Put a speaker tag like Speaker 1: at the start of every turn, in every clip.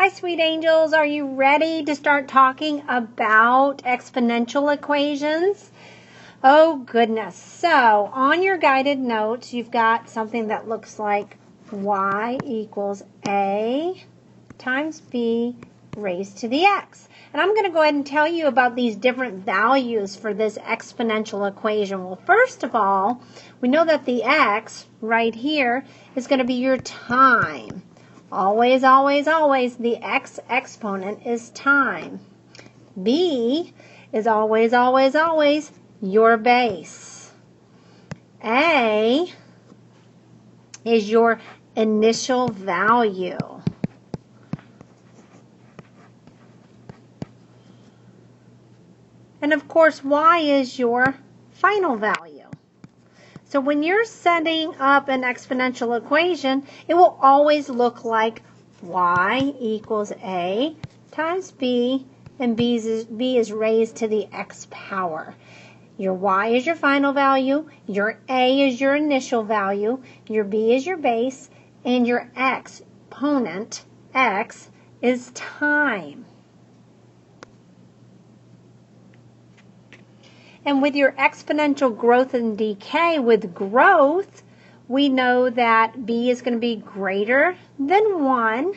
Speaker 1: Hi, sweet angels. Are you ready to start talking about exponential equations? Oh, goodness. So on your guided notes, you've got something that looks like y equals a times b raised to the x. And I'm going to go ahead and tell you about these different values for this exponential equation. Well, first of all, we know that the x right here is going to be your time. Always, always, always, the x exponent is time. B is always, always, always your base. A is your initial value. And of course, y is your final value. So when you're setting up an exponential equation, it will always look like y equals a times b, and b is raised to the x power. Your y is your final value, your a is your initial value, your b is your base, and your exponent, x, is time. And with your exponential growth and decay, with growth, we know that b is going to be greater than 1.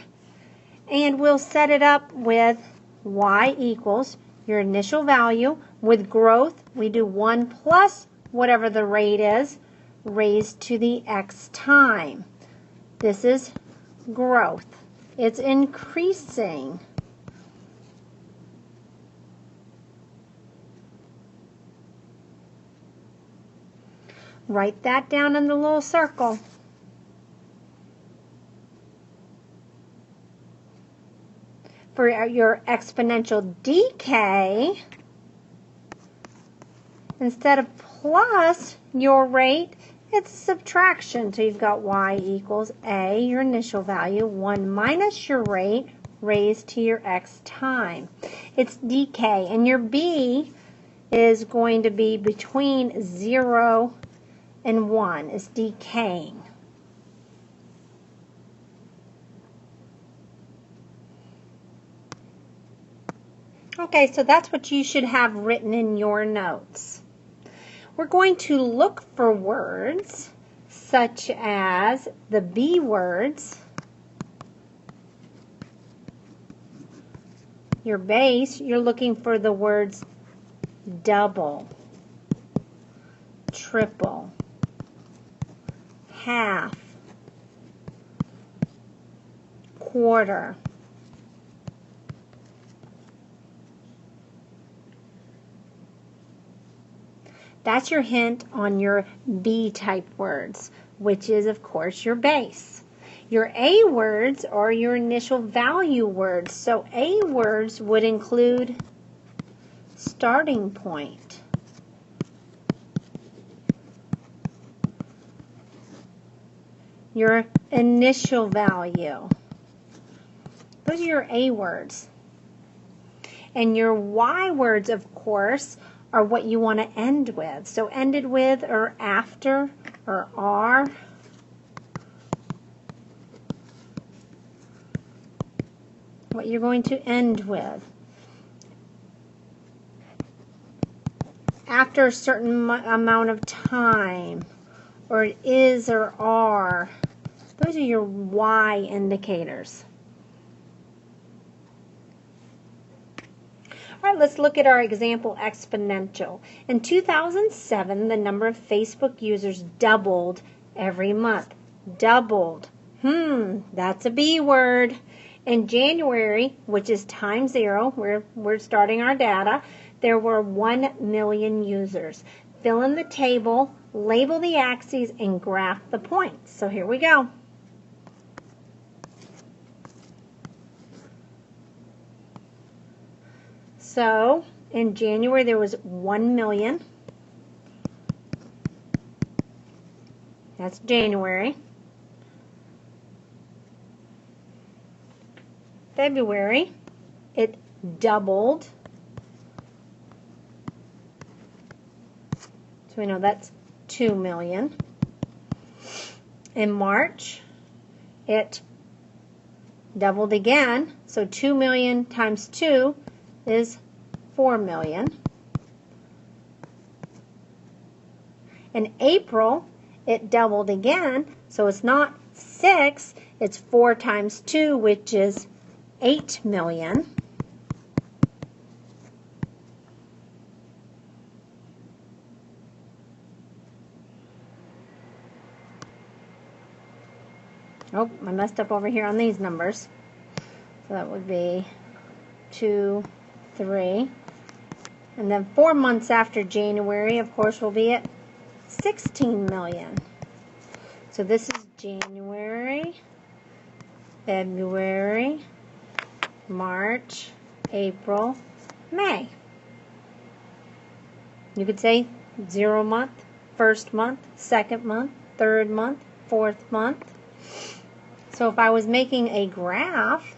Speaker 1: And we'll set it up with y equals your initial value. With growth, we do 1 plus whatever the rate is, raised to the x time. This is growth. It's increasing. Write that down in the little circle. For your exponential decay, instead of plus your rate, it's subtraction. So you've got y equals a, your initial value, 1 minus your rate, raised to your x time. It's decay. And your b is going to be between 0 and 1. It's decaying. Okay, so that's what you should have written in your notes. We're going to look for words such as the B words, your base. You're looking for the words double, triple, half, quarter. That's your hint on your B type words, which is, of course, your base. Your A words are your initial value words. So A words would include starting point, your initial value. Those are your A words. And your Y words, of course, are what you want to end with. So ended with, or after, or are. What you're going to end with. After a certain amount of time, or is or are. Those are your Y indicators. All right, let's look at our example exponential. In 2007, the number of Facebook users doubled every month. Doubled. That's a B word. In January, which is time 0, we're starting our data, there were 1 million users. Fill in the table, label the axes, and graph the points. So here we go. So in January, there was 1 million. That's January. February, it doubled. So we know that's 2 million. In March, it doubled again, So 2 million times 2 is 4 million. In April, it doubled again, so it's not 6, it's 4 times 2, which is 8 million. Oh, I messed up over here on these numbers. So that would be 2, 3. And then 4 months after January, of course, we'll be at 16 million. So this is January, February, March, April, May. You could say 0 month, first month, second month, third month, fourth month. So if I was making a graph,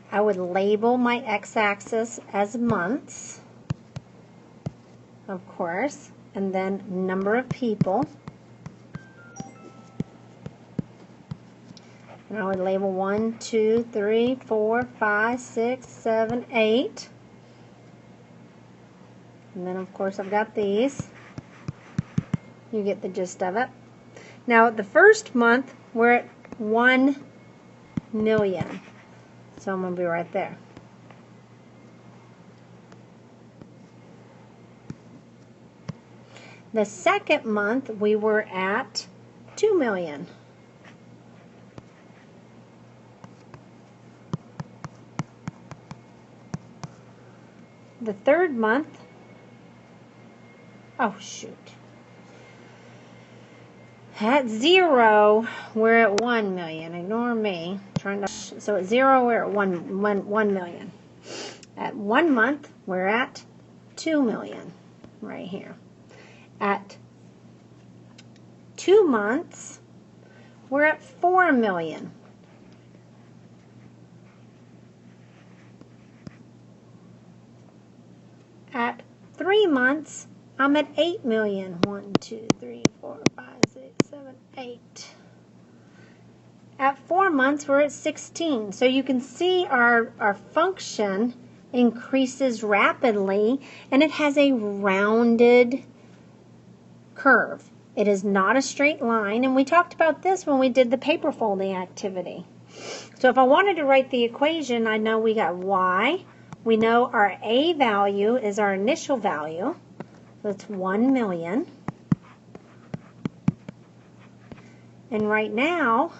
Speaker 1: I would label my x-axis as months, of course, and then number of people. And I would label 1, 2, 3, 4, 5, 6, 7, 8. And then, of course, I've got these. You get the gist of it. Now, the first month, we're at 1 million. So I'm going to be right there. The second month, we were at 2 million. The third month, oh shoot. At 0, we're at 1 million. Ignore me. So at 0, we're at 1 million. At 1 month, we're at 2 million right here. At 2 months, we're at 4 million. At 3 months, I'm at 8 million. 1, 2, 3, 4, 5, 6, 7, 8. At 4 months, we're at 16. So you can see our function increases rapidly, and it has a rounded curve. It is not a straight line, and we talked about this when we did the paper folding activity. So if I wanted to write the equation, I know we got y. We know our a value is our initial value. So it's 1 million. And right now,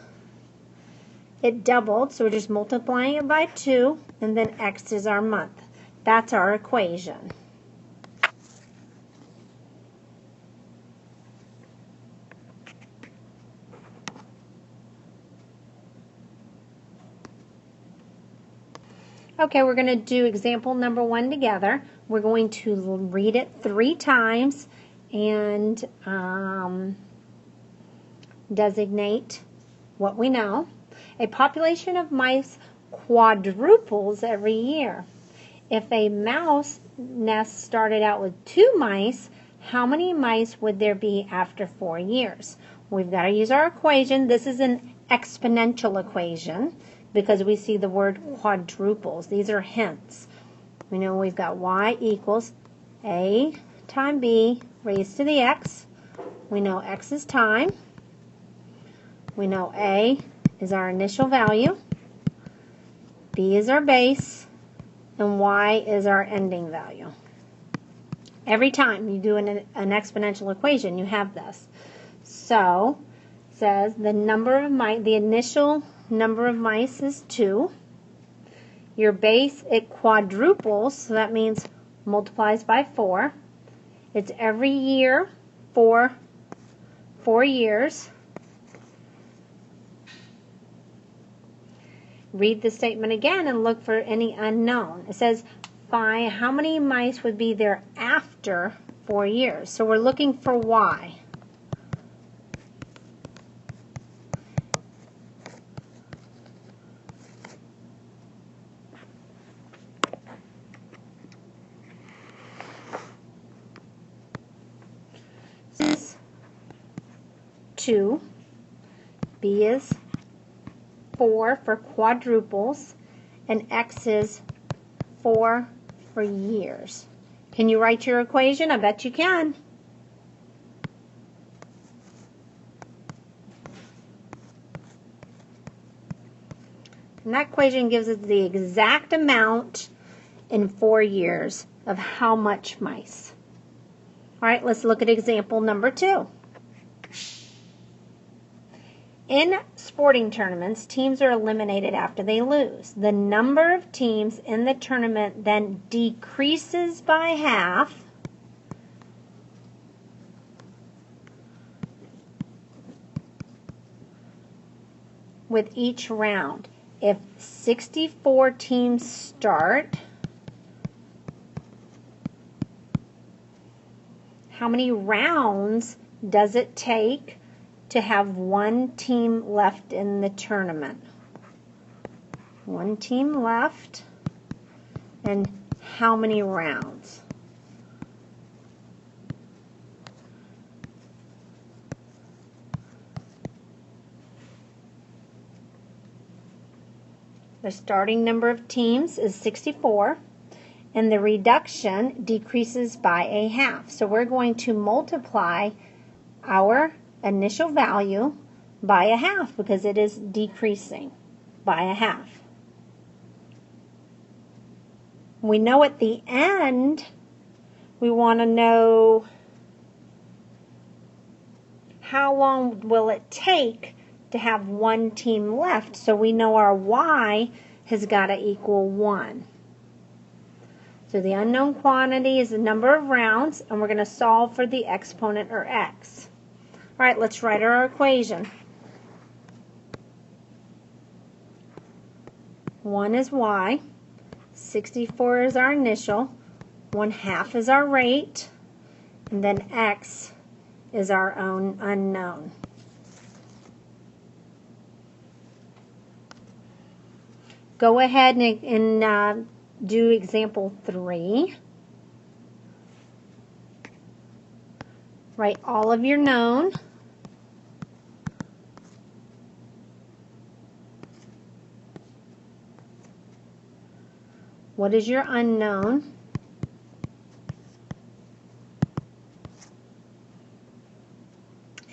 Speaker 1: it doubled, so we're just multiplying it by 2, and then x is our month. That's our equation. Okay, we're going to do example number 1 together. We're going to read it 3 times and designate what we know. A population of mice quadruples every year. If a mouse nest started out with 2 mice, how many mice would there be after 4 years? We've got to use our equation. This is an exponential equation because we see the word quadruples. These are hints. We know we've got y equals a times b raised to the x. We know x is time. We know a is our initial value, b is our base, and y is our ending value. Every time you do an exponential equation, you have this. So, it says the number of mice, the initial number of mice is 2. Your base, it quadruples, so that means multiplies by 4. It's every year for 4 years. Read the statement again and look for any unknown. It says, find how many mice would be there after 4 years. So we're looking for y. This is 2 B is 4 for quadruples, and X is 4 for years. Can you write your equation? I bet you can. And that equation gives us the exact amount in 4 years of how much mice. All right, let's look at example number 2. In sporting tournaments, teams are eliminated after they lose. The number of teams in the tournament then decreases by half with each round. If 64 teams start, how many rounds does it take to have one team left in the tournament? One team left, and how many rounds? The starting number of teams is 64, and the reduction decreases by a half. So we're going to multiply our initial value by a half because it is decreasing by a half. We know at the end, we want to know how long will it take to have one team left. So we know our y has got to equal 1. So the unknown quantity is the number of rounds, and we're going to solve for the exponent, or x. All right, let's write our equation. 1 is y, 64 is our initial, 1/2 is our rate, and then x is our own unknown. Go ahead and do example 3. Write all of your known. What is your unknown?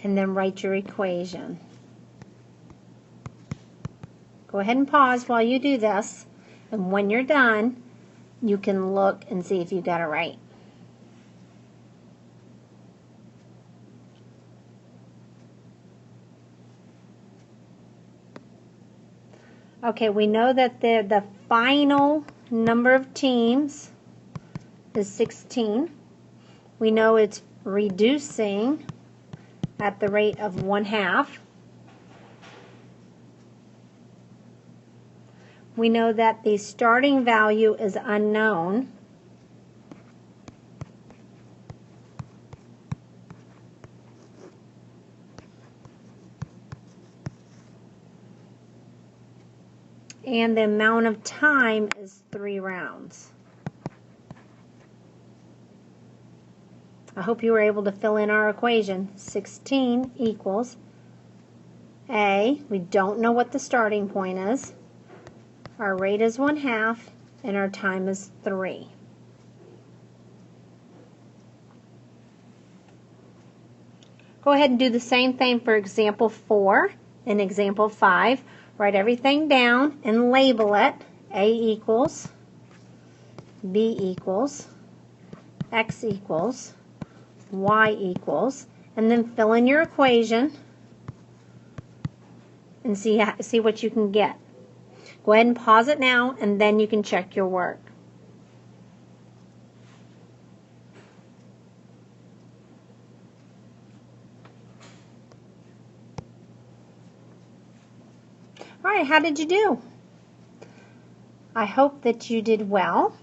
Speaker 1: And then write your equation. Go ahead and pause while you do this, and when you're done, you can look and see if you got it right. Okay, we know that the final number of teams is 16. We know it's reducing at the rate of 1/2. We know that the starting value is unknown. And the amount of time is 3 rounds. I hope you were able to fill in our equation. 16 equals A. We don't know what the starting point is. Our rate is 1/2, and our time is 3. Go ahead and do the same thing for example 4 and example 5. Write everything down and label it. A equals, B equals, X equals, Y equals, and then fill in your equation and see what you can get. Go ahead and pause it now, and then you can check your work. All right, how did you do? I hope that you did well.